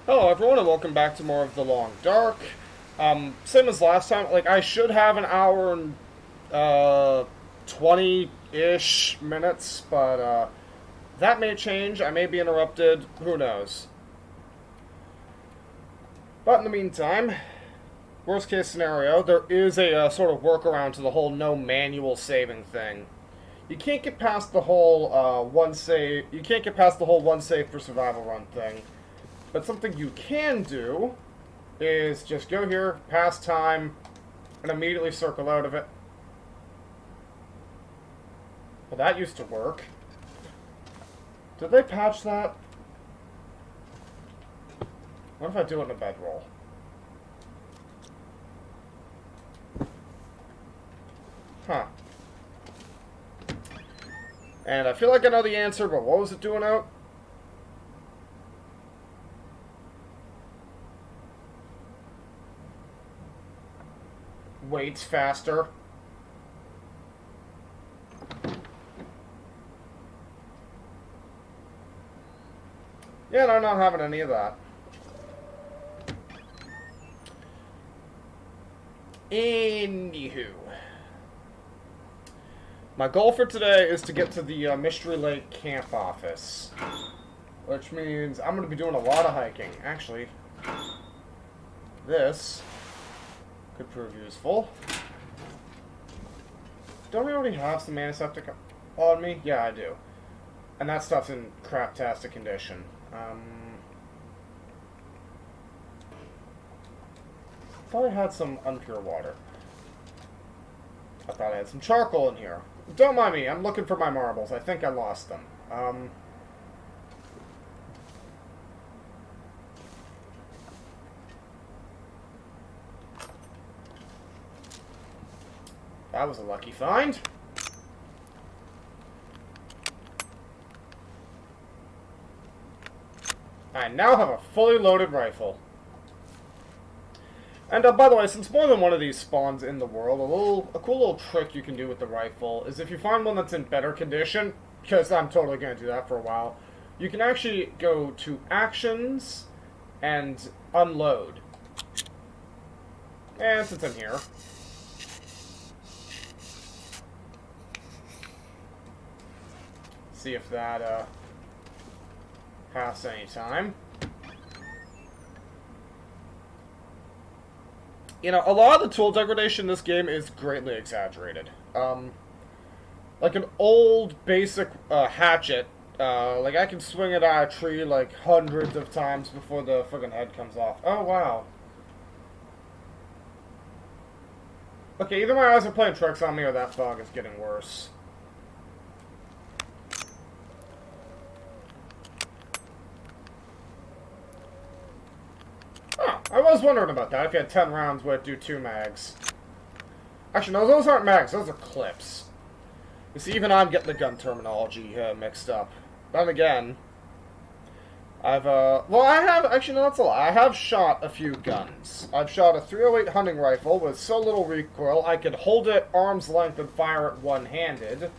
Hello everyone and welcome back to more of The Long Dark. Same as last time, like I should have an hour and 20-ish minutes, but that may change. I may be interrupted. Who knows? But in the meantime, worst case scenario, there is a sort of workaround to the whole no manual saving thing. You can't get past the whole one save. You can't get past the whole one save for survival run thing. But something you can do is just go here, pass time, and immediately circle out of it. Well, that used to work. Did they patch that? What if I do it in a bedroll? Huh. And I feel like I know the answer, but what was it doing out? Waits faster. Yeah, no, I'm not having any of that. Anywho. My goal for today is to get to the Mystery Lake camp office. Which means I'm going to be doing a lot of hiking. Actually, this could prove useful. Don't we already have some antiseptic on me? Yeah, I do. And that stuff's in craptastic condition. I thought I had some unpure water. I thought I had some charcoal in here. Don't mind me, I'm looking for my marbles. I think I lost them. That was a lucky find. I now have a fully loaded rifle. And by the way, since more than one of these spawns in the world, a cool little trick you can do with the rifle is if you find one that's in better condition, because I'm totally going to do that for a while, you can actually go to Actions and Unload. And since I'm here, see if that pass any time. You know, a lot of the tool degradation in this game is greatly exaggerated. Like an old basic hatchet, like I can swing it at a tree like hundreds of times before the friggin' head comes off. Oh wow. Okay, either my eyes are playing tricks on me or that fog is getting worse. I was wondering about that. If you had 10 rounds, would it do 2 mags? Actually, no, those aren't mags. Those are clips. You see, even I'm getting the gun terminology mixed up. Then again, well, I have, actually, no, that's a lie. I have shot a few guns. I've shot a 308 hunting rifle with so little recoil, I could hold it arm's length and fire it one-handed.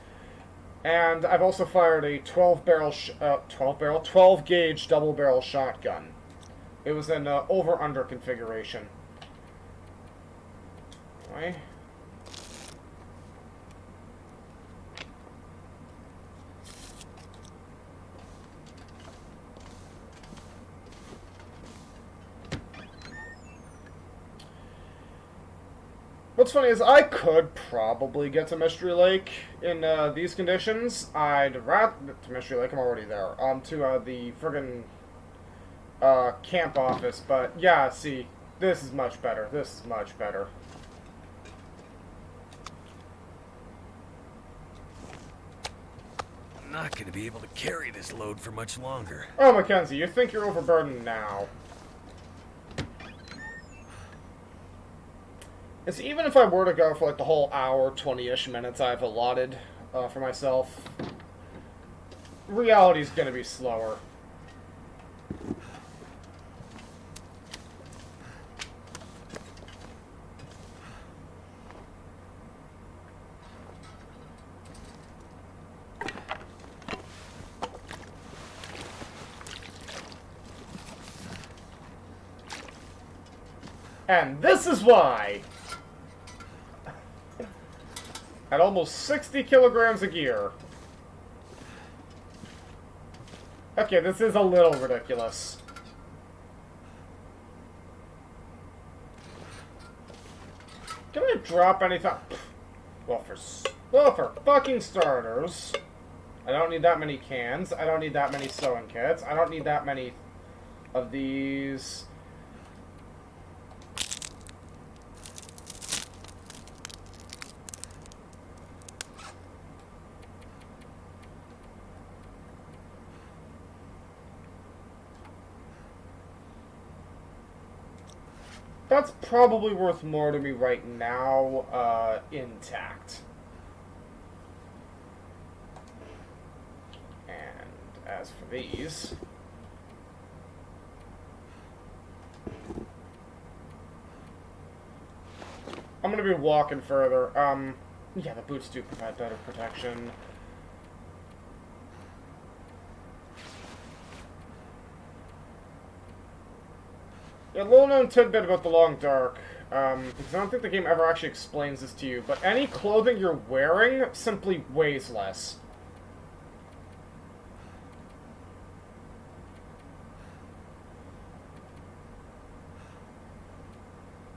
And I've also fired a 12 gauge double barrel shotgun. It was an over-under configuration. Anyway. What's funny is I could probably get to Mystery Lake in these conditions. I'd rather... To Mystery Lake, I'm already there. To the friggin' camp office, but yeah, see, this is much better. This is much better. I'm not going to be able to carry this load for much longer. Oh, Mackenzie, you think you're overburdened now. And see, even if I were to go for like the whole hour, 20-ish minutes I've allotted for myself, reality's gonna be slower. And this is why! At almost 60 kilograms of gear. Okay, this is a little ridiculous. Can I drop anything? Well, for fucking starters, I don't need that many cans. I don't need that many sewing kits. I don't need that many of these. That's probably worth more to me right now, intact. And as for these... I'm gonna be walking further. Yeah, the boots do provide better protection. Yeah, a little known tidbit about the Long Dark, because I don't think the game ever actually explains this to you, but any clothing you're wearing simply weighs less.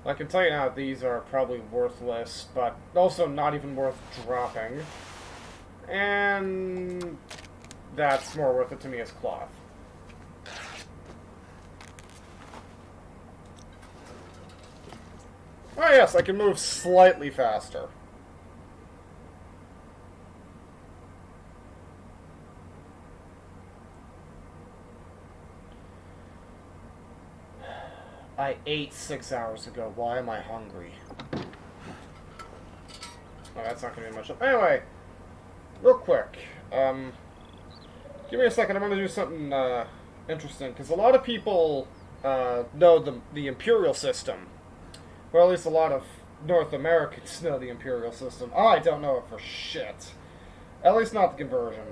I can tell you now these are probably worthless, but also not even worth dropping. And that's more worth it to me as cloth. Oh yes, I can move slightly faster. I ate 6 hours ago. Why am I hungry? Oh, that's not going to be much. Anyway, real quick. Give me a second. I'm going to do something interesting, because a lot of people know the Imperial system. Well, at least a lot of North Americans know the Imperial system. I don't know it for shit. At least not the conversion.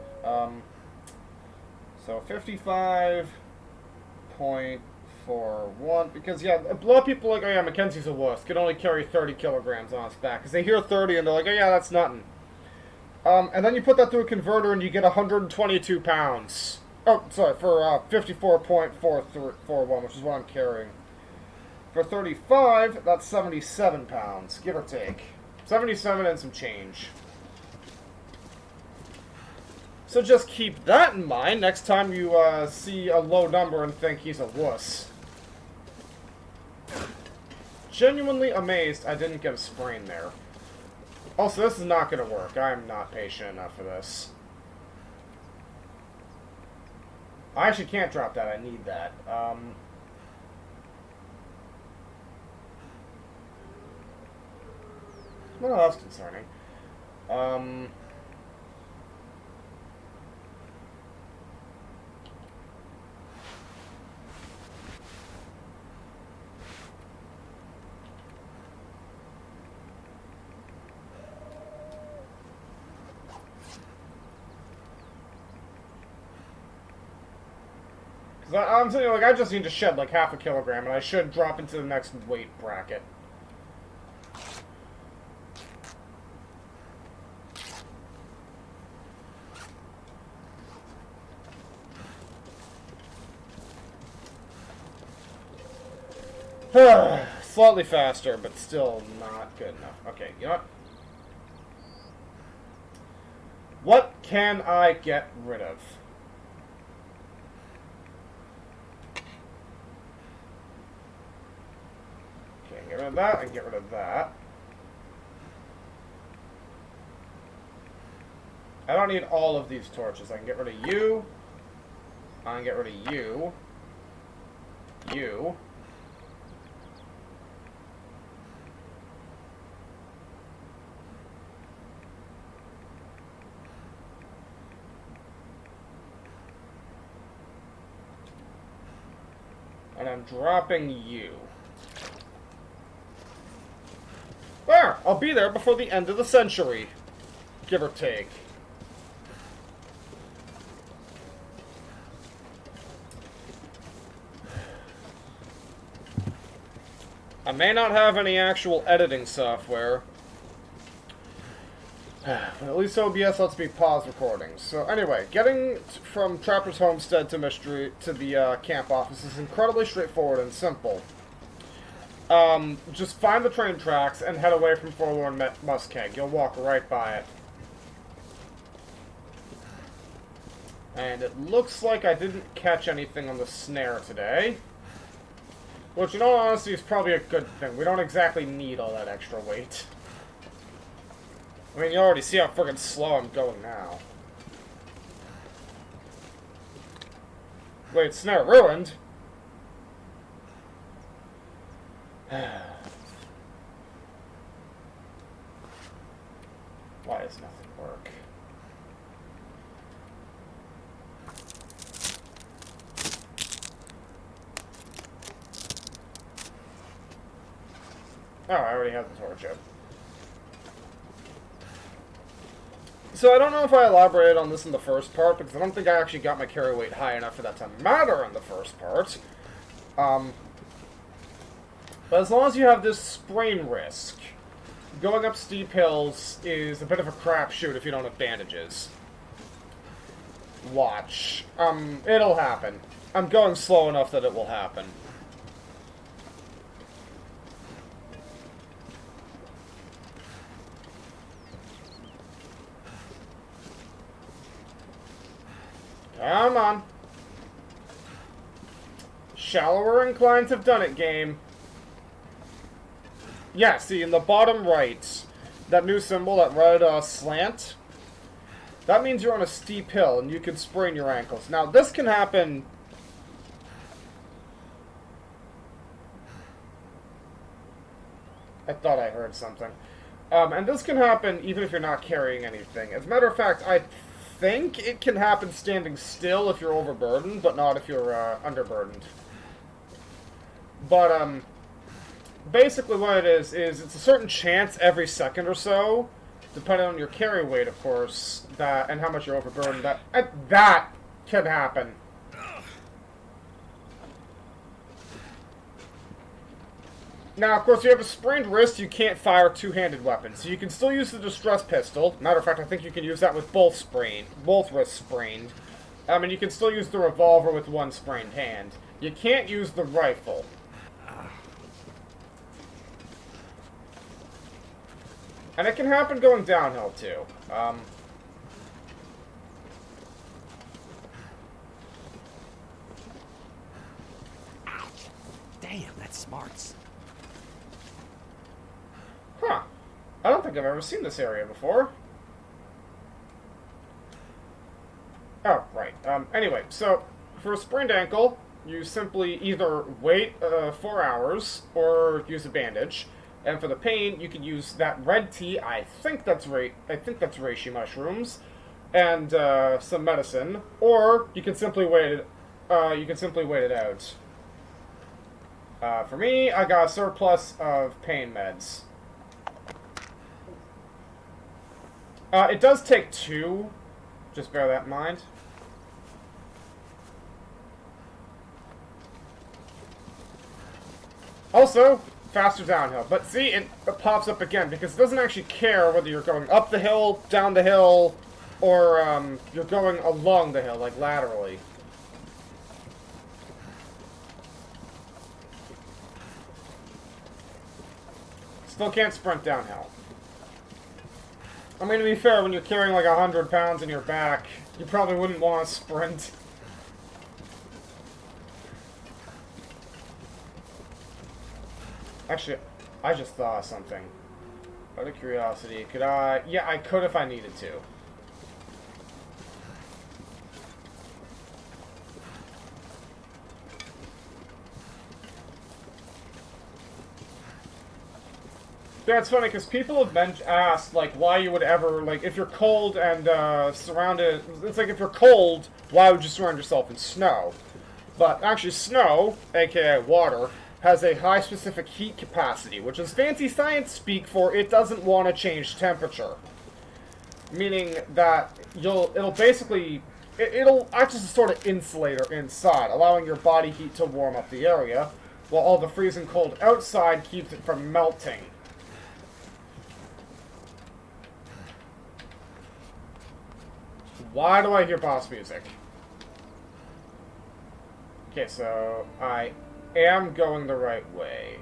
So 55.41, because yeah, a lot of people are like, oh yeah, Mackenzie's a wuss, can only carry 30 kilograms on his back, because they hear 30 and they're like, oh yeah, that's nothing. And then you put that through a converter and you get 122 pounds. Oh, sorry, for 54.41, which is what I'm carrying. For 35, that's 77 pounds, give or take. 77 and some change. So just keep that in mind next time you see a low number and think he's a wuss. Genuinely amazed I didn't get a sprain there. Also, this is not going to work. I am not patient enough for this. I actually can't drop that. I need that. Well, that's concerning. Because I'm saying, like, I just need to shed like half a kilogram, and I should drop into the next weight bracket. Slightly faster, but still not good enough. Okay, you know what? What can I get rid of? Okay, get rid of that and get rid of that. I don't need all of these torches. I can get rid of you. I can get rid of you. You. And I'm dropping you. There! I'll be there before the end of the century. Give or take. I may not have any actual editing software. But at least OBS lets me pause recordings. So anyway, getting from Trapper's Homestead to Mystery to the camp office is incredibly straightforward and simple. Just find the train tracks and head away from Forlorn Muskeg. You'll walk right by it. And it looks like I didn't catch anything on the snare today. Which, in all honesty, is probably a good thing. We don't exactly need all that extra weight. I mean, you already see how friggin' slow I'm going now. Wait, snare ruined? Why does nothing work? Oh, I already have the torch up. So I don't know if I elaborated on this in the first part, because I don't think I actually got my carry weight high enough for that to matter in the first part. But as long as you have this sprain risk, going up steep hills is a bit of a crapshoot if you don't have bandages. Watch. It'll happen. I'm going slow enough that it will happen. Come on. Shallower inclines have done it, game. Yeah, see, in the bottom right, that new symbol, that red slant, that means you're on a steep hill and you can sprain your ankles. Now, this can happen... I thought I heard something. And this can happen even if you're not carrying anything. As a matter of fact, I think it can happen standing still if you're overburdened, but not if you're underburdened. But, basically what it is it's a certain chance every second or so, depending on your carry weight, of course, that and how much you're overburdened, that can happen. Now, of course, if you have a sprained wrist, you can't fire two-handed weapons, so you can still use the distress pistol. Matter of fact, I think you can use that with both wrists sprained. And you can still use the revolver with one sprained hand. You can't use the rifle. And it can happen going downhill, too. Damn, that smarts. Huh. I don't think I've ever seen this area before. Oh, right. Anyway, so, for a sprained ankle, you simply either wait 4 hours, or use a bandage. And for the pain, you can use that red tea, I think that's reishi mushrooms, and some medicine. Or, you can simply wait it, out. For me, I got a surplus of pain meds. It does take 2. Just bear that in mind. Also, faster downhill. But see, it pops up again, because it doesn't actually care whether you're going up the hill, down the hill, or you're going along the hill, like laterally. Still can't sprint downhill. I mean, to be fair, when you're carrying like 100 pounds in your back, you probably wouldn't want to sprint. Actually, I just thought of something. Out of curiosity, could I... Yeah, I could if I needed to. Yeah, it's funny, because people have asked, like, why you would ever, like, if you're cold and surrounded... It's like, if you're cold, why would you surround yourself in snow? But actually, snow, aka water, has a high specific heat capacity, which is fancy science speak for it doesn't want to change temperature. Meaning that it'll basically... It'll act as a sort of insulator inside, allowing your body heat to warm up the area. while all the freezing cold outside keeps it from melting. Why do I hear boss music? Okay, so I am going the right way.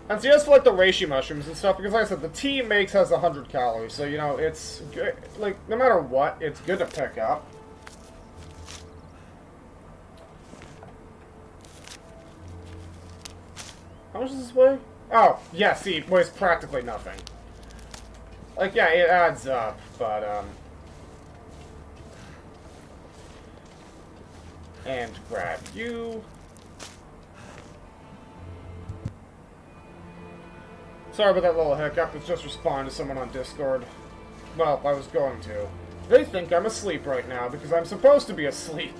And so just for, like, the reishi mushrooms and stuff, because like I said, the tea makes has 100 calories, so, you know, it's good, like, no matter what, it's good to pick up. How much does this weigh? Oh, yeah, see, it weighs practically nothing. Like, yeah, it adds up, but, and grab you. Sorry about that little hiccup, it's just responding to someone on Discord. Well, I was going to. They think I'm asleep right now, because I'm supposed to be asleep.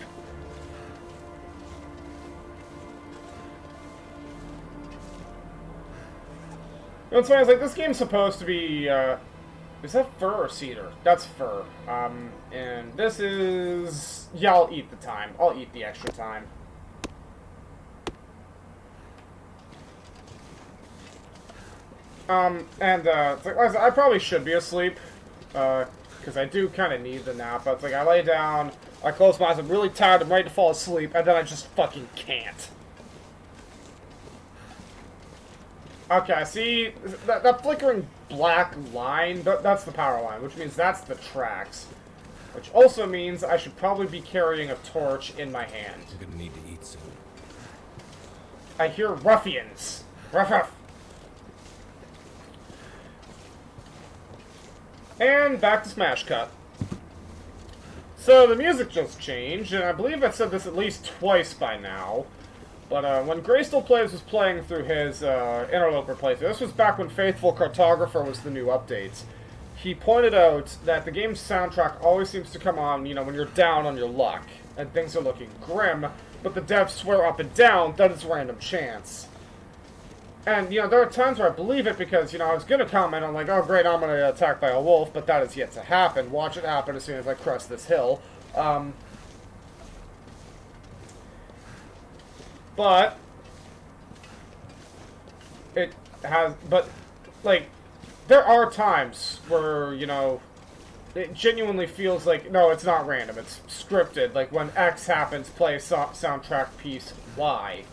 You know, it's funny, it's like, this game's supposed to be, is that fur or cedar? That's fur. And this is... Yeah, I'll eat the time. I'll eat the extra time. It's like, like I said, I probably should be asleep, because I do kind of need the nap, but it's like, I lay down, I close my eyes, I'm really tired, I'm ready to fall asleep, and then I just fucking can't. Okay, see, that flickering black line, that's the power line, which means that's the tracks. Which also means I should probably be carrying a torch in my hand. We're gonna need to eat soon. I hear ruffians. Ruff ruff. And back to Smash Cut. So the music just changed, and I believe I've said this at least twice by now. But when Greysteel Plays was playing through his Interloper playthrough, this was back when Faithful Cartographer was the new updates, he pointed out that the game's soundtrack always seems to come on, you know, when you're down on your luck, and things are looking grim, but the devs swear up and down that it's random chance. And, you know, there are times where I believe it because, you know, I was going to comment on, like, oh, great, I'm going to get attacked by a wolf, but that is yet to happen. Watch it happen as soon as I crest this hill. But it has, but, like, there are times where, you know, it genuinely feels like, no, it's not random, it's scripted. Like, when X happens, play a soundtrack piece Y.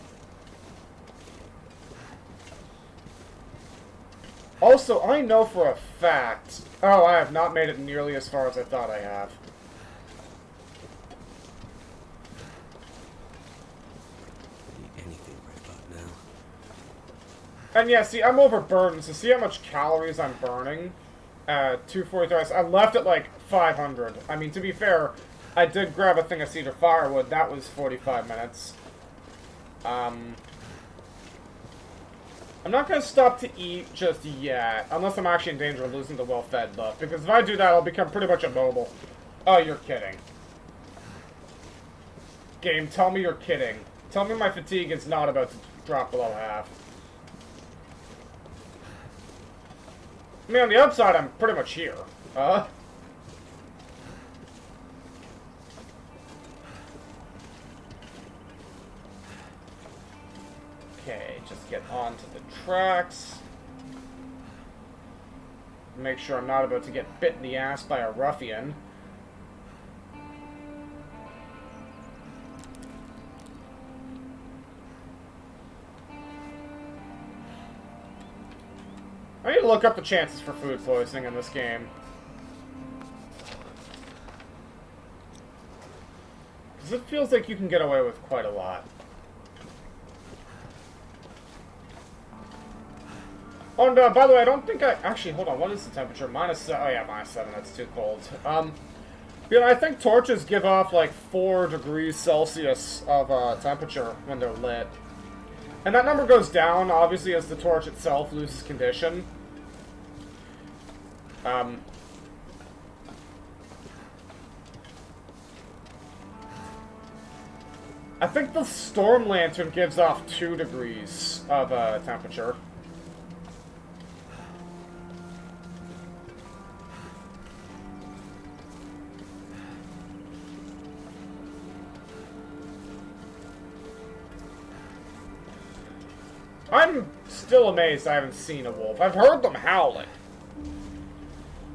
Also, I know for a fact... Oh, I have not made it nearly as far as I thought I have. Anything right about now. And yeah, see, I'm overburdened, so see how much calories I'm burning? 243. I left at like 500. I mean, to be fair, I did grab a thing of cedar firewood. That was 45 minutes. I'm not going to stop to eat just yet, unless I'm actually in danger of losing the well-fed buff, because if I do that, I'll become pretty much immobile. Oh, you're kidding. Game, tell me you're kidding. Tell me my fatigue is not about to drop below half. I mean, on the upside, I'm pretty much here. Okay, just get onto the tracks. Make sure I'm not about to get bit in the ass by a ruffian. I need to look up the chances for food poisoning in this game. Because it feels like you can get away with quite a lot. Oh, and by the way, I don't think I... Actually, hold on, what is the temperature? -7. Oh, yeah, -7. That's too cold. You know, I think torches give off, like, 4 degrees Celsius of temperature when they're lit. And that number goes down, obviously, as the torch itself loses condition. I think the Storm Lantern gives off 2 degrees of temperature. I'm still amazed I haven't seen a wolf. I've heard them howling.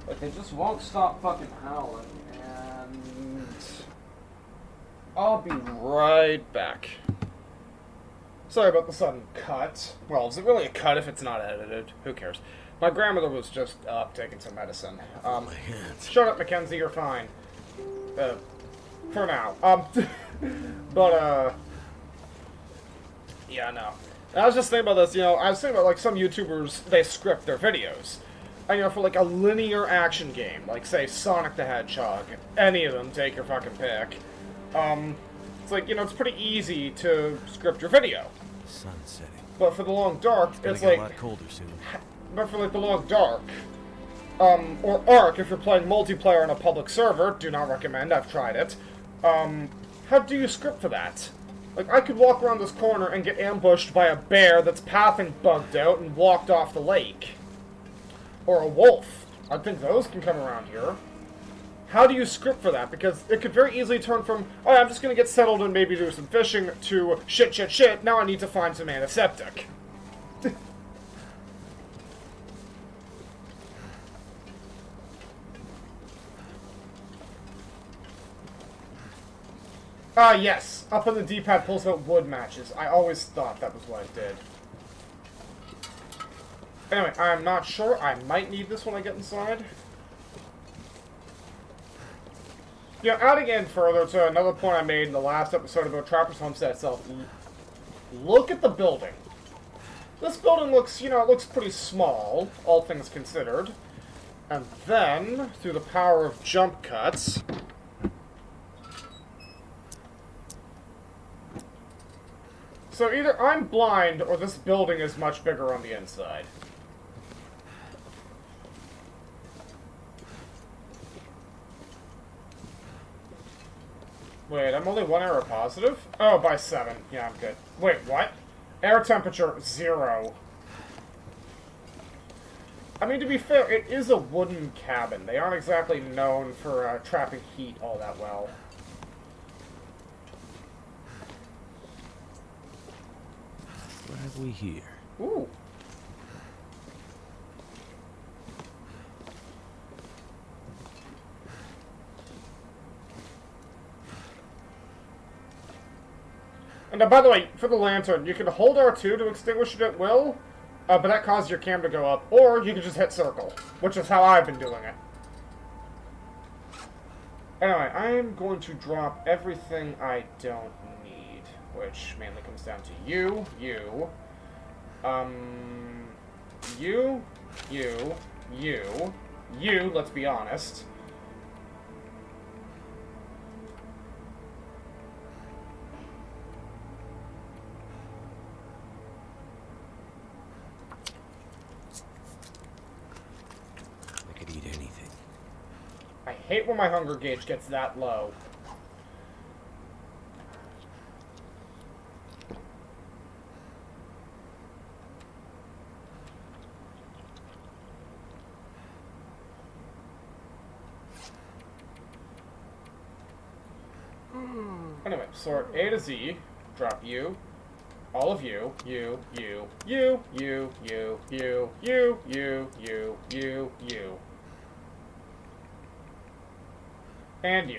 But they just won't stop fucking howling. And I'll be right back. Sorry about the sudden cut. Well, is it really a cut if it's not edited? Who cares? My grandmother was just up taking some medicine. My hands. Shut up, Mackenzie, you're fine. For now. Yeah, no. And I was just thinking about this, I was thinking about, like, some YouTubers, they script their videos. And, for, like, a linear action game, like, say, Sonic the Hedgehog, any of them, take your fucking pick. It's like, it's pretty easy to script your video. Sun setting. But for the Long Dark, It's it's gonna like... get a lot colder soon. But for, like, the Long Dark, or Ark, if you're playing multiplayer on a public server, do not recommend, I've tried it, how do you script for that? Like, I could walk around this corner and get ambushed by a bear that's pathing bugged out and walked off the lake. Or a wolf. I think those can come around here. How do you script for that? Because it could very easily turn from, oh, I'm just gonna get settled and maybe do some fishing, to shit, now I need to find some antiseptic. Ah, yes. Up on the D-pad pulls out wood matches. I always thought that was what it did. Anyway, I'm not sure. I might need this when I get inside. Adding in further to another point I made in the last episode about Trapper's Homestead itself. Look at the building. This building looks, it looks pretty small, all things considered. And then, through the power of jump cuts... So either I'm blind, or this building is much bigger on the inside. Wait, I'm only 1 error positive? Oh, by 7. Yeah, I'm good. Wait, what? Air temperature, 0. I mean, to be fair, it is a wooden cabin. They aren't exactly known for trapping heat all that well. What have we here? Ooh. And by the way, for the lantern, you can hold R2 to extinguish it at will, but that causes your cam to go up, or you can just hit circle, which is how I've been doing it. Anyway, I am going to drop everything I don't need, which mainly comes down to you, let's be honest. I could eat anything. I hate when my hunger gauge gets that low. Anyway, sort A to Z, drop you, all of you, you, and you.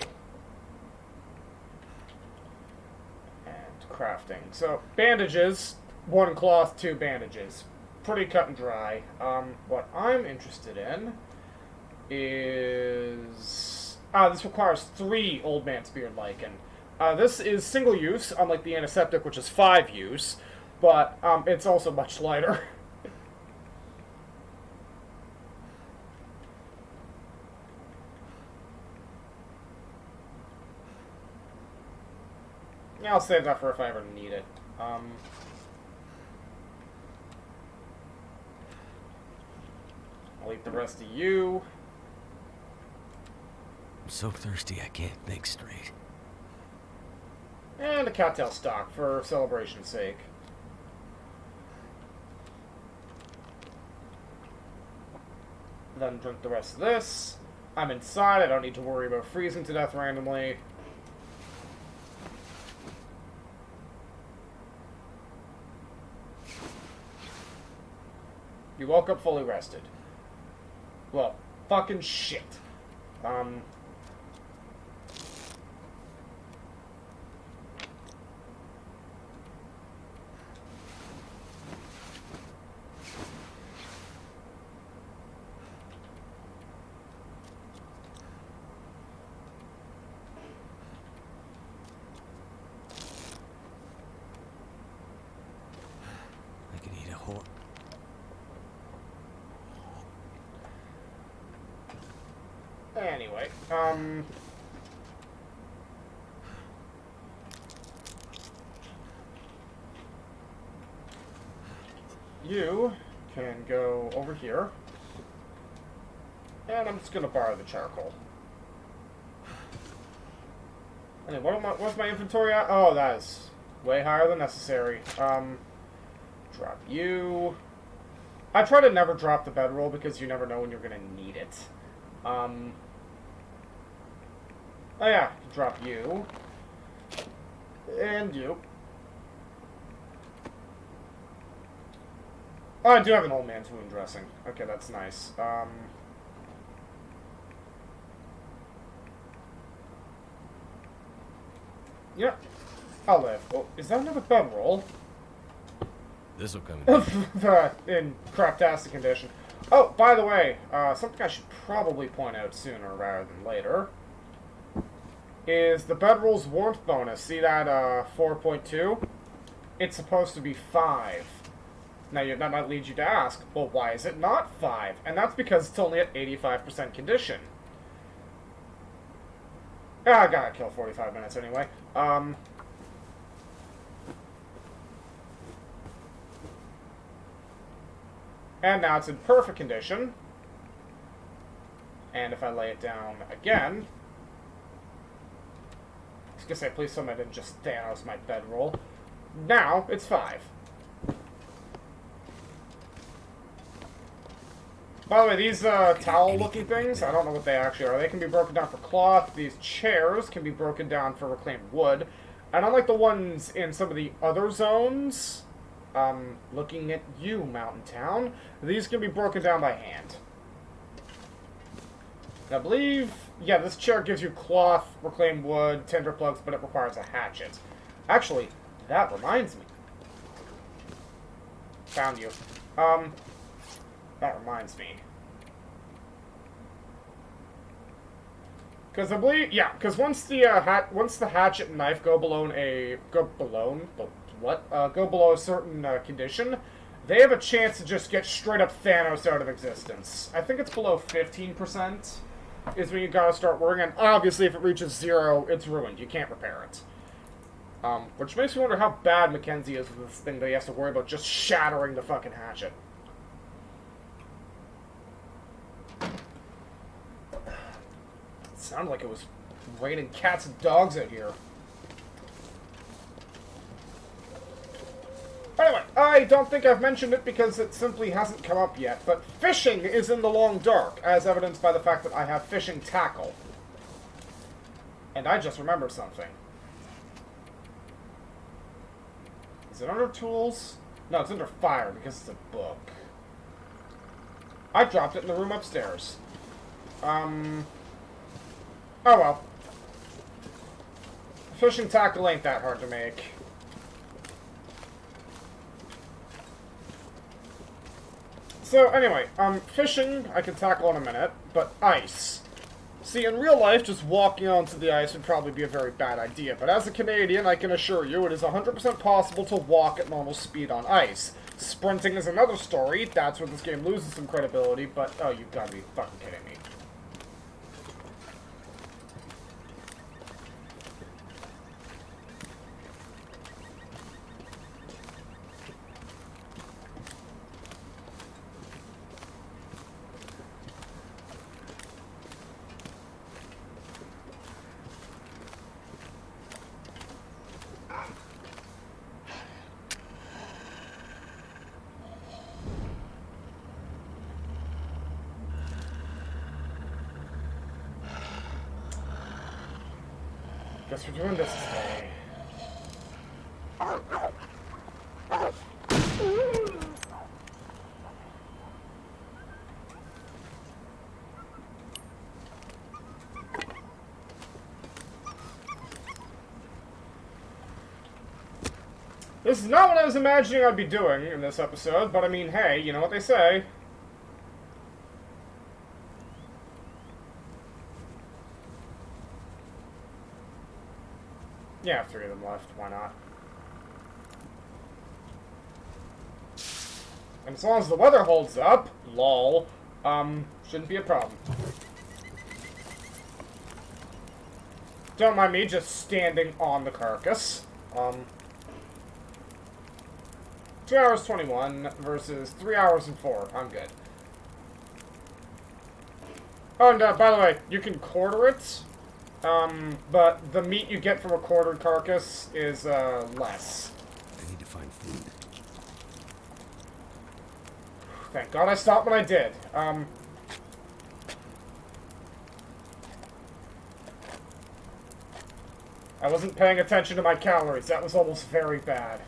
And crafting. So, bandages, 1 cloth, 2 bandages. Pretty cut and dry. What I'm interested in is... this requires 3 Old Man's Beard Lichen. This is single use, unlike the antiseptic, which is 5 use, but it's also much lighter. Yeah, I'll save that for if I ever need it. I'll eat the rest of you. I'm so thirsty I can't think straight. And a cattail stock for celebration's sake. Then drink the rest of this. I'm inside, I don't need to worry about freezing to death randomly. You woke up fully rested. Well, fucking shit. I could eat a horse. Anyway, you can go over here. And I'm just gonna borrow the charcoal. Anyway, what's my inventory at? Oh, that is way higher than necessary. Drop you. I try to never drop the bedroll because you never know when you're gonna need it. Oh yeah, drop you. And you. Oh, I do have an old man's wound dressing. Okay, that's nice. Yeah, I'll live. Oh, is that another bedroll? This'll come in. In craptastic condition. Oh, by the way, something I should probably point out sooner rather than later is the bedroll's warmth bonus. See that 4.2? It's supposed to be 5. Now, that might lead you to ask, well, why is it not 5? And that's because it's only at 85% condition. I gotta kill 45 minutes anyway. And now it's in perfect condition. And if I lay it down again... I was gonna say, please somebody didn't just Thanos my bedroll. Now, it's 5. By the way, these towel-looking things, I don't know what they actually are. They can be broken down for cloth. These chairs can be broken down for reclaimed wood. And unlike the ones in some of the other zones, looking at you, Mountain Town, these can be broken down by hand. I believe, yeah, this chair gives you cloth, reclaimed wood, tinder plugs, but it requires a hatchet. Actually, that reminds me. Found you. That reminds me. Because I believe, yeah, because once the hatchet and knife go below a certain condition, they have a chance to just get straight up Thanos out of existence. I think it's below 15% is when you gotta start worrying, and obviously if it reaches 0, it's ruined. You can't repair it. Which makes me wonder how bad Mackenzie is with this thing that he has to worry about just shattering the fucking hatchet. It sounded like it was raining cats and dogs out here. Anyway, I don't think I've mentioned it because it simply hasn't come up yet, but fishing is in the long dark, as evidenced by the fact that I have fishing tackle. And I just remembered something. Is it under tools? No, it's under fire because it's a book. I dropped it in the room upstairs. Oh well. Fishing tackle ain't that hard to make. So, anyway, fishing I can tackle in a minute, but ice. See, in real life, just walking onto the ice would probably be a very bad idea, but as a Canadian, I can assure you it is 100% possible to walk at normal speed on ice. Sprinting is another story, that's where this game loses some credibility, but, oh, you've got to be fucking kidding me. Guess we're doing this today. This is not what I was imagining I'd be doing in this episode, but I mean, hey, you know what they say. Yeah, 3 of them left. Why not? And as long as the weather holds up, lol, shouldn't be a problem. Don't mind me just standing on the carcass. 2 hours 21 versus 3 hours and 4. I'm good. Oh, and by the way, you can quarter it, but the meat you get from a quartered carcass is less. I need to find food. Thank God I stopped when I did. I wasn't paying attention to my calories. That was almost very bad.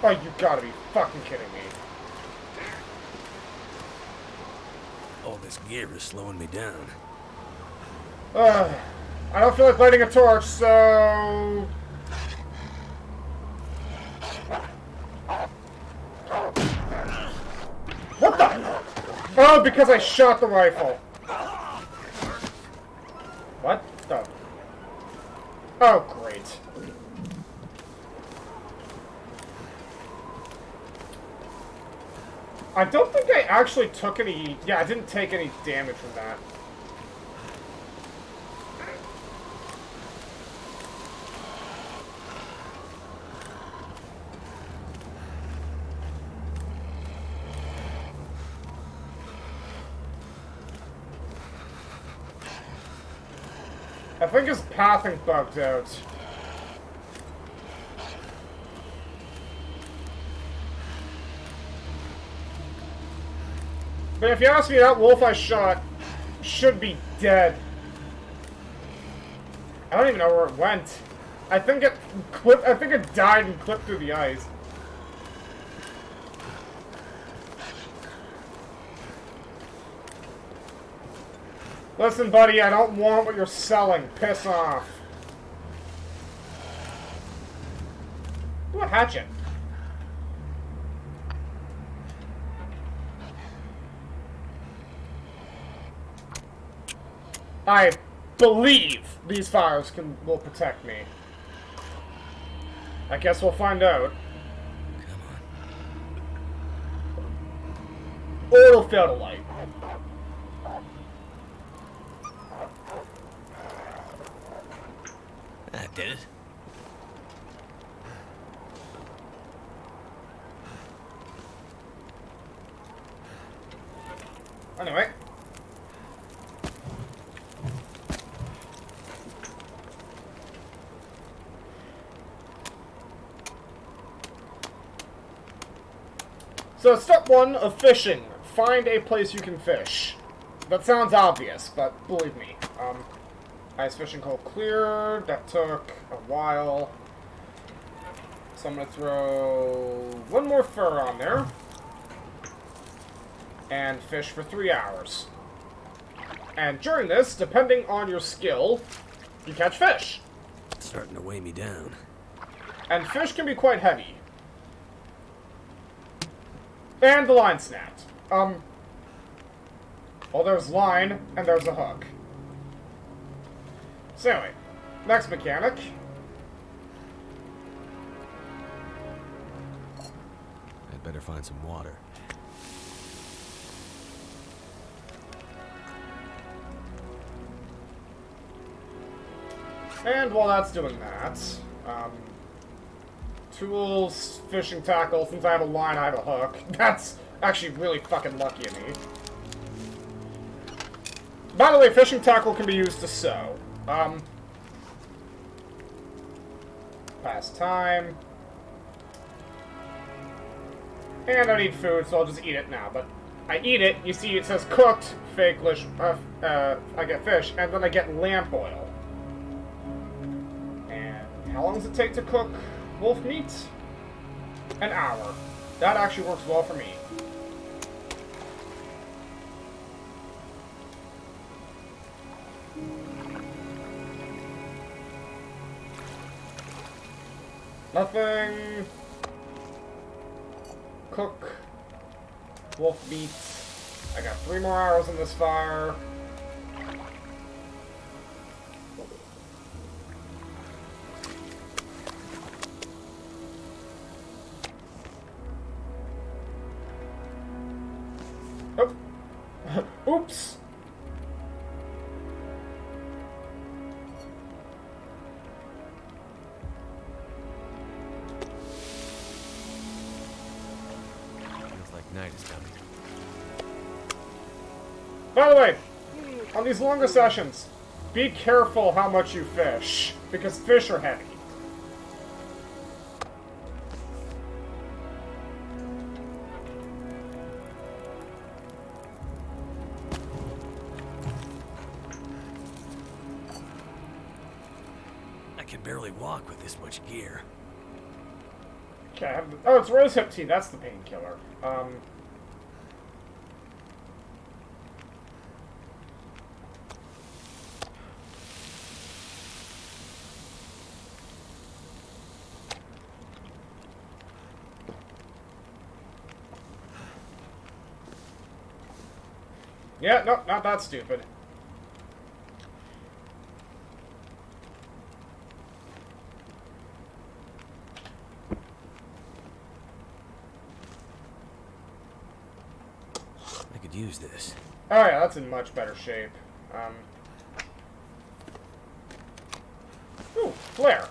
Oh, you gotta be fucking kidding me. All this gear is slowing me down. I don't feel like lighting a torch, so... What the? Oh, because I shot the rifle. What the? Oh, great. I don't think I actually took any... Yeah, I didn't take any damage from that. I think his pathing bugged out. But if you ask me, that wolf I shot should be dead. I don't even know where it went. I think it died and clipped through the ice. Listen, buddy, I don't want what you're selling. Piss off. Ooh, a hatchet. I believe these fires will protect me. I guess we'll find out. Come on. Or it'll fail to light. That did it. Anyway. So, step 1 of fishing. Find a place you can fish. That sounds obvious, but believe me. Ice fishing hole cleared. That took a while. So I'm going to throw one more fur on there. And fish for 3 hours. And during this, depending on your skill, you catch fish. It's starting to weigh me down. And fish can be quite heavy. And the line snapped. Well, there's line, and there's a hook. So anyway, next mechanic. I'd better find some water. And while that's doing that, tools, fishing tackle. Since I have a line, I have a hook. That's actually really fucking lucky of me. By the way, fishing tackle can be used to sew. Pass time. And I need food, so I'll just eat it now. But I eat it, you see it says cooked, fakelish, I get fish, and then I get lamp oil. And how long does it take to cook wolf meat? An hour. That actually works well for me. Nothing. Cook. Wolf meat. I got 3 more hours in this fire. Oh. Oops. Night is coming. By the way, on these longer sessions, be careful how much you fish, because fish are heavy. I can barely walk with this much gear. Okay, oh, it's rosehip tea, that's the painkiller. Yeah, no, not that stupid. I could use this. Oh yeah, that's in much better shape. Ooh, flare.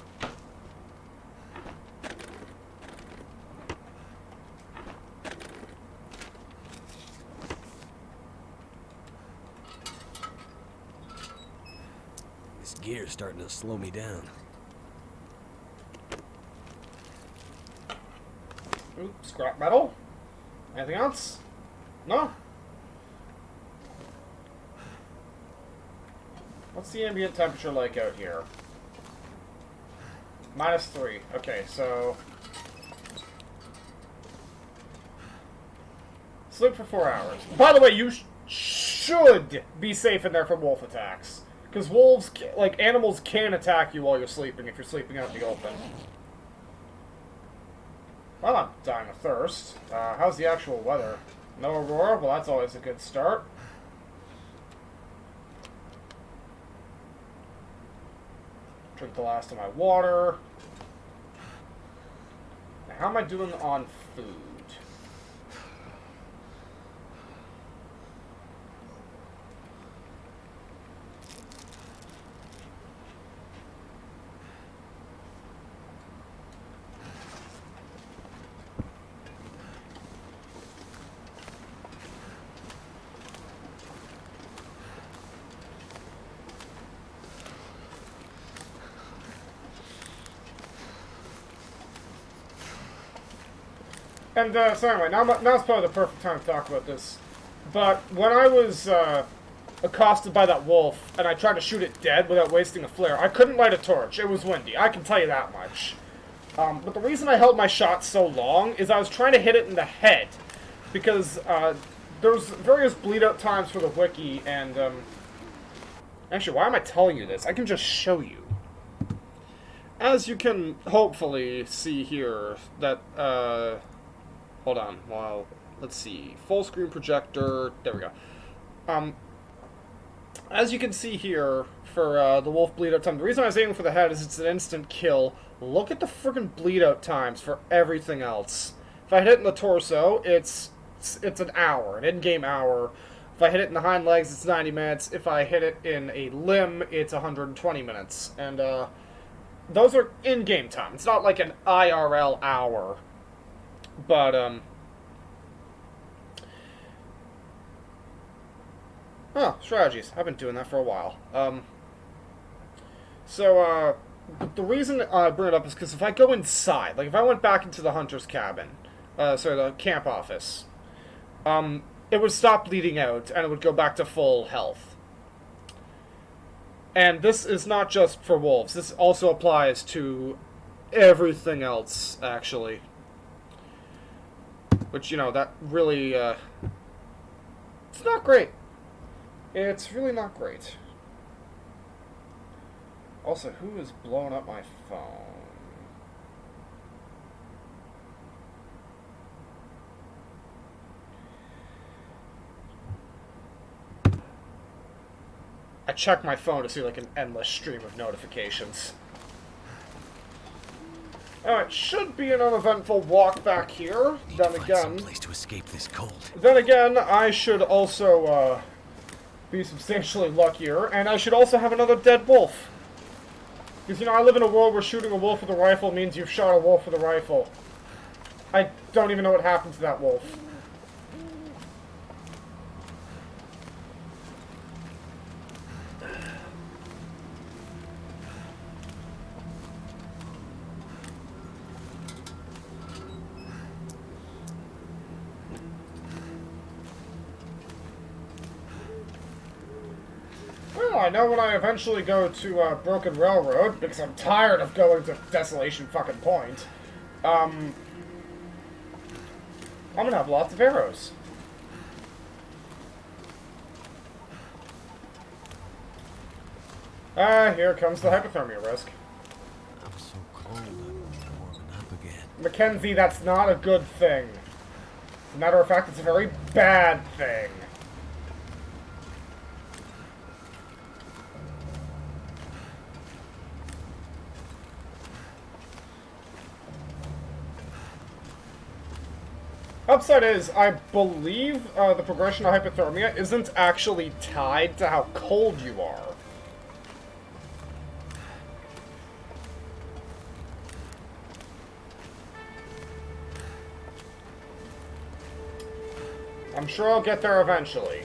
This gear's starting to slow me down. Ooh, scrap metal. Anything else? No? What's the ambient temperature like out here? -3. Okay, so... sleep for 4 hours. By the way, you should be safe in there from wolf attacks. Because wolves, like, animals can attack you while you're sleeping if you're sleeping out in the open. Well, I'm not dying of thirst. How's the actual weather? No aurora? Well, that's always a good start. Drink the last of my water. Now, how am I doing on food? And, so anyway, now's probably the perfect time to talk about this. But when I was, accosted by that wolf, and I tried to shoot it dead without wasting a flare, I couldn't light a torch. It was windy. I can tell you that much. But the reason I held my shot so long is I was trying to hit it in the head. Because, there's various bleed-out times for the wiki, and, actually, why am I telling you this? I can just show you. As you can hopefully see here, that, hold on, well, let's see, full screen projector, there we go. As you can see here, for the wolf bleed out time, the reason I was aiming for the head is it's an instant kill. Look at the friggin' bleed out times for everything else. If I hit it in the torso, it's an hour, an in-game hour. If I hit it in the hind legs, it's 90 minutes. If I hit it in a limb, it's 120 minutes. And, those are in-game time. It's not like an IRL hour. But, oh, strategies. I've been doing that for a while. The reason I bring it up is because if I go inside, like if I went back into the hunter's cabin, sorry, the camp office, it would stop bleeding out and it would go back to full health. And this is not just for wolves. This also applies to everything else, actually. Which, you know, that really, it's not great. It's really not great. Also, who is blowing up my phone? I check my phone to see like an endless stream of notifications. Alright, should be an uneventful walk back here. Then again, someplace to escape this cold. Then again, I should also be substantially luckier, and I should also have another dead wolf. Because, you know, I live in a world where shooting a wolf with a rifle means you've shot a wolf with a rifle. I don't even know what happened to that wolf. Well, I know when I eventually go to Broken Railroad, because I'm tired of going to Desolation fucking Point, I'm gonna have lots of arrows. Here comes the hypothermia risk. I'm so cold, I'm warming up again. Mackenzie, that's not a good thing. As a matter of fact, it's a very bad thing. Upside is, I believe the progression of hypothermia isn't actually tied to how cold you are. I'm sure I'll get there eventually.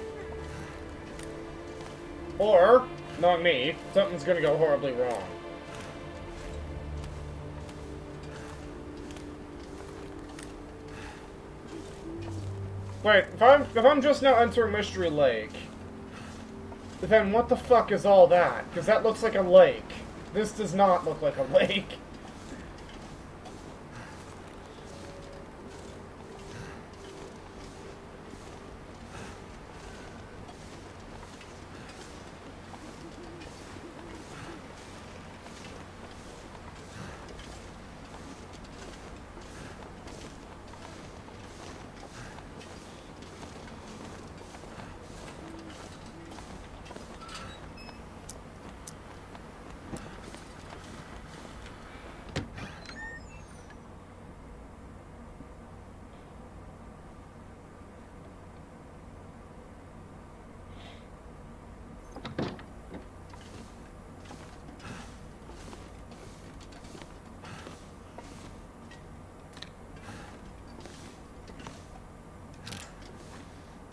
Or, knowing me, something's gonna go horribly wrong. Wait, if I'm just now entering Mystery Lake, then what the fuck is all that? Because that looks like a lake. This does not look like a lake.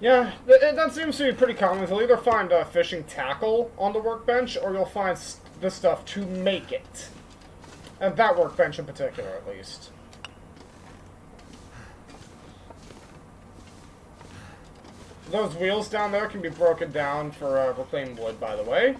Yeah, that seems to be pretty common. You'll either find a fishing tackle on the workbench, or you'll find the stuff to make it. And that workbench in particular, at least. Those wheels down there can be broken down for reclaimed wood, by the way.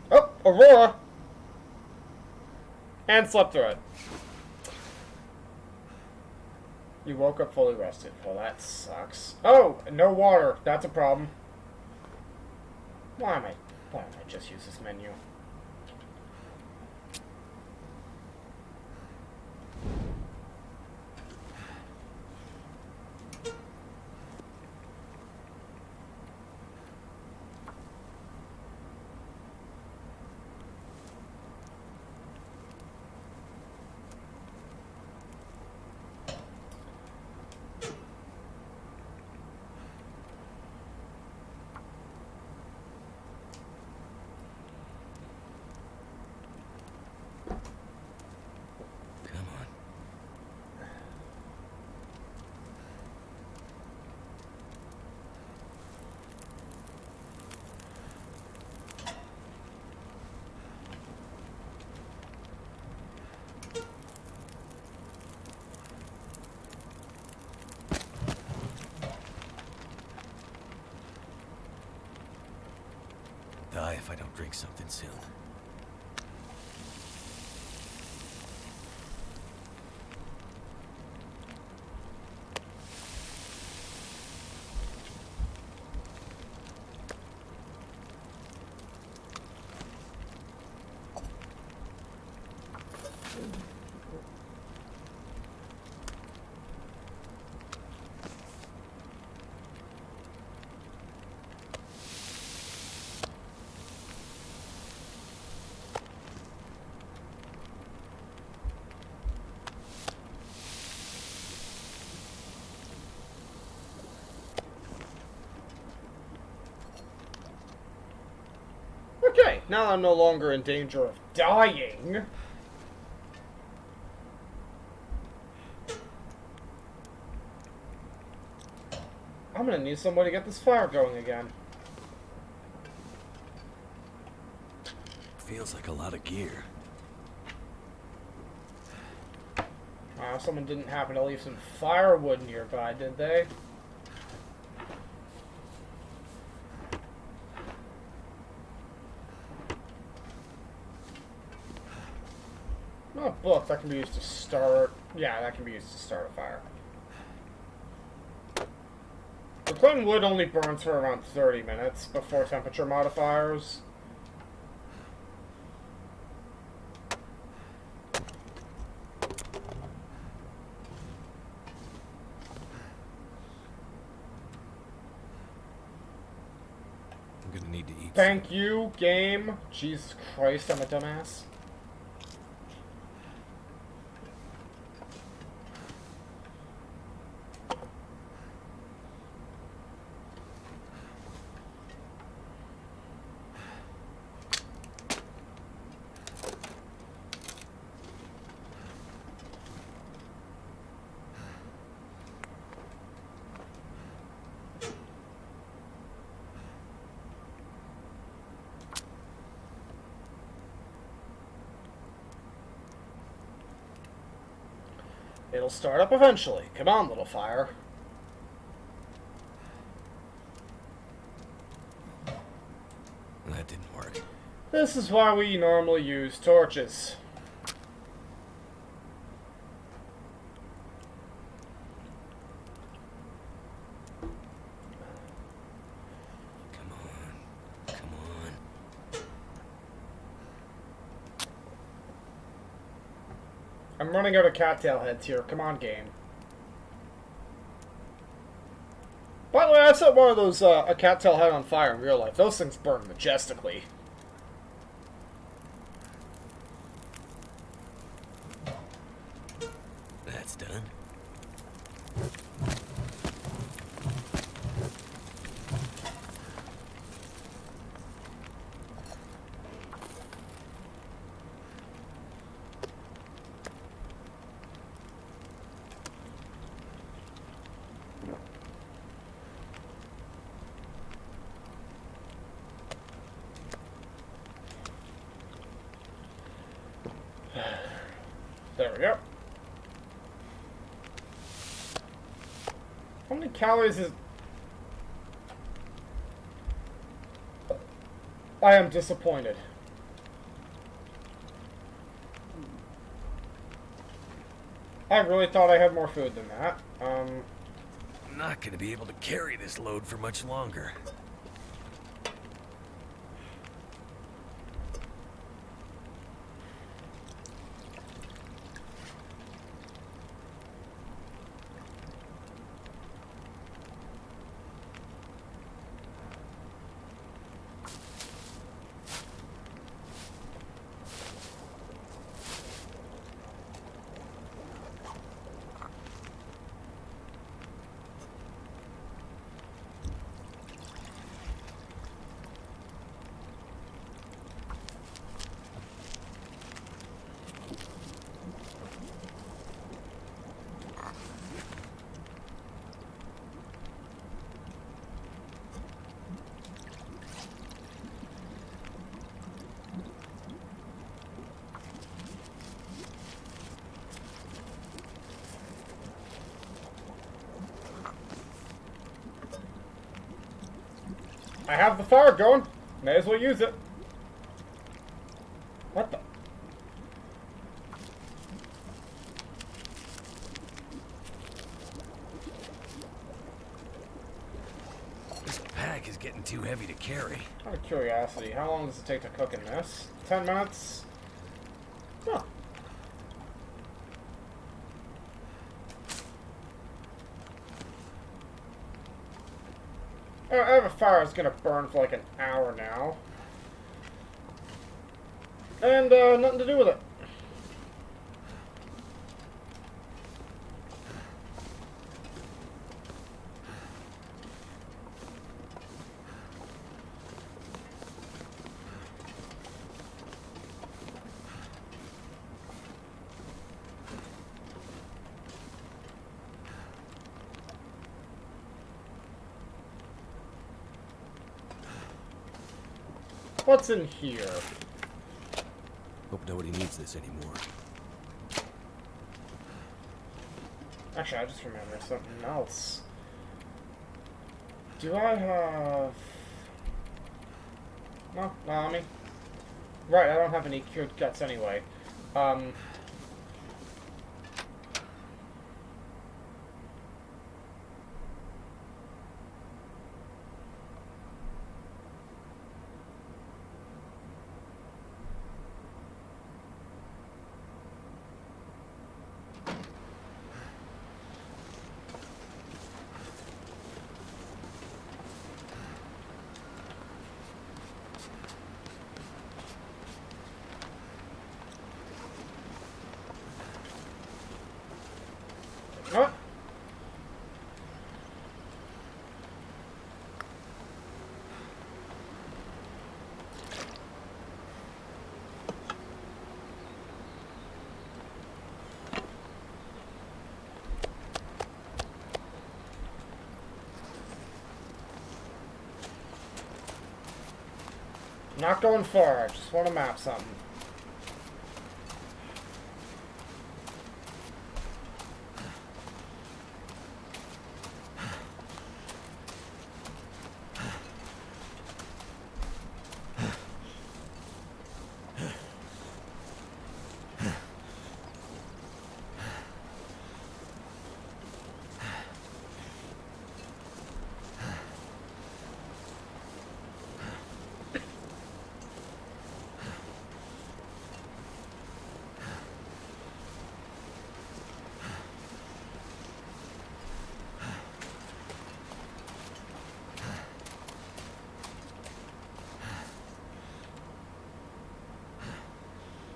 Oh, Aurora! And slept through it. You woke up fully rested. Well, that sucks. Oh, no water. That's a problem. Why don't I just use this menu? drink something soon. Okay, now I'm no longer in danger of dying. I'm gonna need some way to get this fire going again. Feels like a lot of gear. Wow, someone didn't happen to leave some firewood nearby, did they? Oh, book. That can be used to start... Yeah, that can be used to start a fire. Reclaimed wood only burns for around 30 minutes before temperature modifiers. I'm gonna need to eat. Thank you, game. Jesus Christ, I'm a dumbass. It'll start up eventually. Come on, little fire. That didn't work. This is why we normally use torches. Come on. Come on. I'm running out of cattail heads here. Come on, game. By the way, I set one of those, a cattail head on fire in real life. Those things burn majestically. That's done. There we go. How many calories is... I am disappointed. I really thought I had more food than that. I'm not gonna be able to carry this load for much longer. I have the fire going. May as well use it. too heavy to carry. Out of curiosity, how long does it take to cook in this? 10 minutes? Huh. I have a fire that's gonna burn for like an hour now. And, nothing to do with it. What's in here? Hope nobody needs this anymore. Actually, I just remembered something else. Do I have... No, I mean... Right, I don't have any cured guts anyway. What? Not going far, I just want to map something.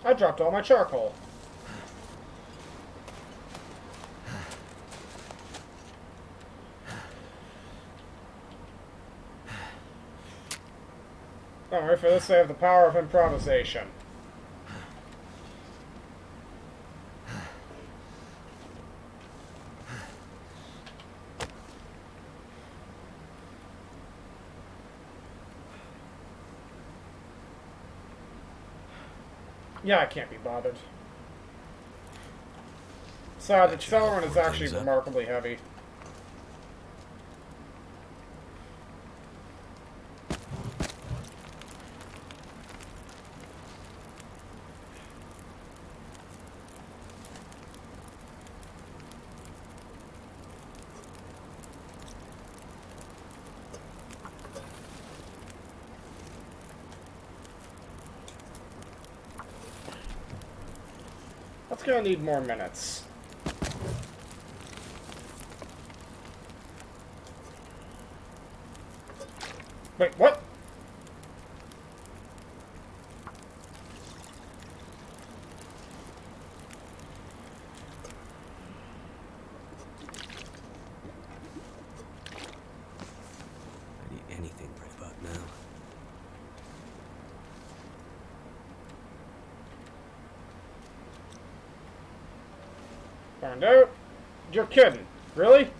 I dropped all my charcoal. Don't worry, for this I have the power of improvisation. Yeah, I can't be bothered. Sad, the accelerant is actually remarkably heavy. That's gonna need more minutes. Wait, what? I need anything right about now. Found out. You're kidding. Really?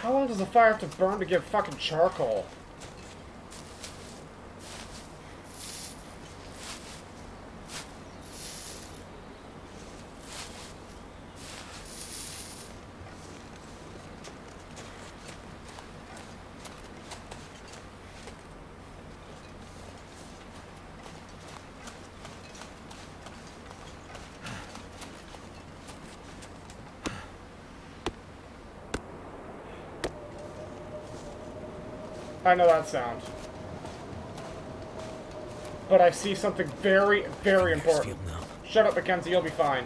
How long does the fire have to burn to get fucking charcoal? I know that sound. But I see something very, very important. Shut up, Mackenzie, you'll be fine.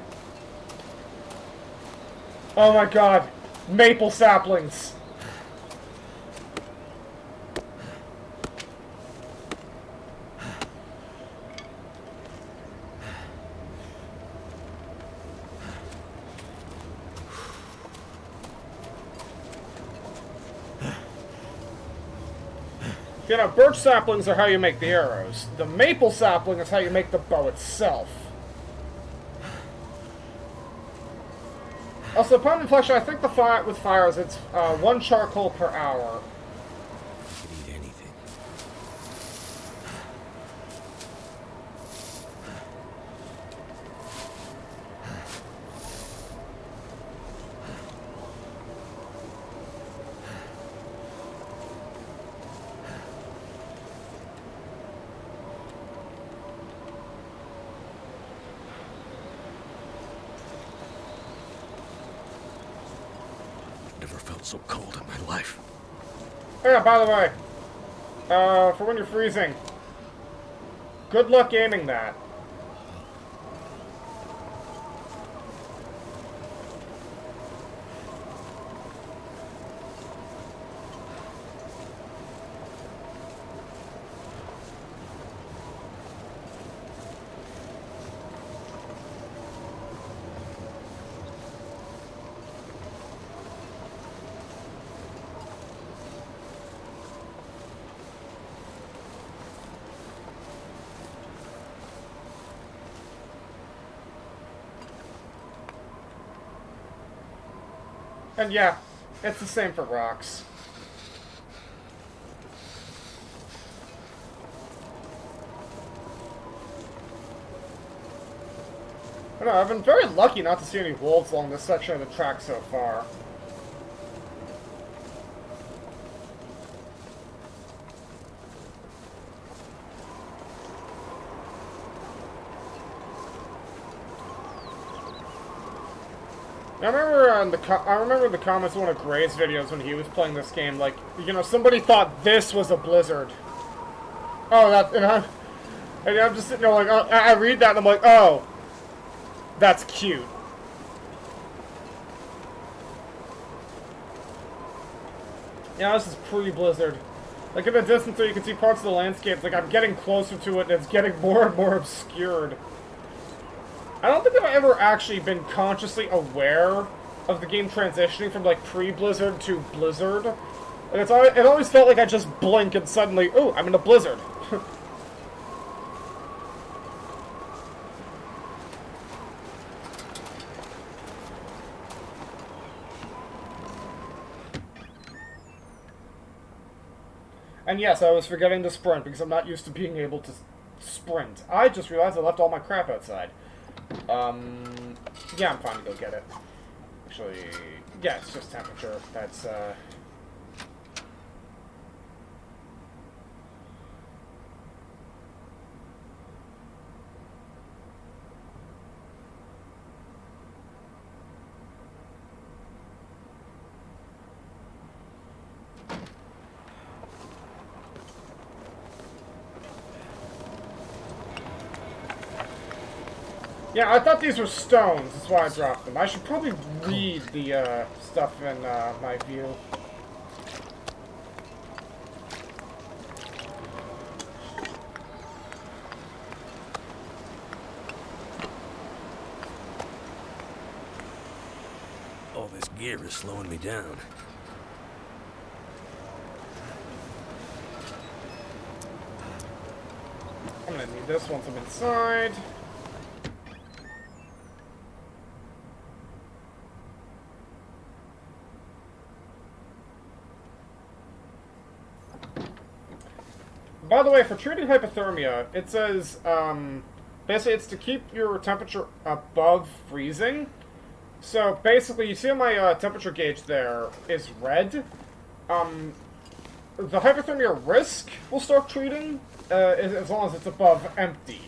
Oh my god. Maple saplings. You know, birch saplings are how you make the arrows. The maple sapling is how you make the bow itself. Also, upon reflection, I think the fire with fires, it's 1 charcoal per hour. Eat anything. Never felt so cold in my life. Oh yeah, by the way, for when you're freezing, good luck aiming that. And yeah, it's the same for rocks. I don't know, I've been very lucky not to see any wolves along this section of the track so far. I remember in the comments of one of Gray's videos when he was playing this game, like, you know, somebody thought this was a blizzard. Oh, and I'm just sitting there like, I read that and I'm like, oh, that's cute. Yeah, this is pre-blizzard. Like, in the distance there you can see parts of the landscape, like, I'm getting closer to it and it's getting more and more obscured. I don't think I've ever actually been consciously aware of the game transitioning from, like, pre-Blizzard to Blizzard. And it always felt like I just blink and suddenly, ooh, I'm in a blizzard. And yes, I was forgetting to sprint because I'm not used to being able to sprint. I just realized I left all my crap outside. Yeah, I'm fine to go get it. Actually, yeah, it's just temperature. That's, Yeah, I thought these were stones. That's why I dropped them. I should probably read the stuff in my view. All this gear is slowing me down. I'm gonna need this once I'm inside. By the way, for treating hypothermia, it says, basically it's to keep your temperature above freezing. So basically, you see on my temperature gauge there is red. The hypothermia risk will start treating, as long as it's above empty.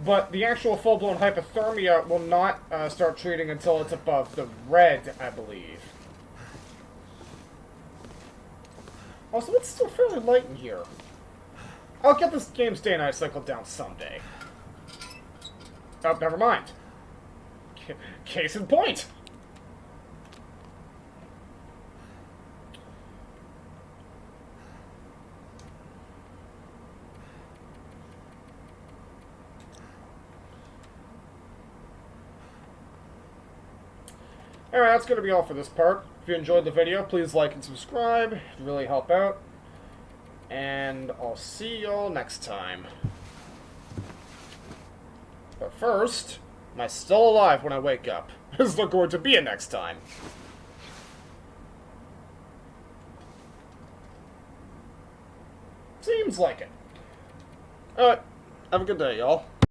But the actual full-blown hypothermia will not start treating until it's above the red, I believe. Also, it's still fairly light in here. I'll get this game's day-night cycle down someday. Oh, never mind. Case in point. Alright, that's going to be all for this part. If you enjoyed the video, please like and subscribe. It'd really help out. And I'll see y'all next time. But first, am I still alive when I wake up? Is there going to be a next time? Seems like it. Alright, have a good day, y'all.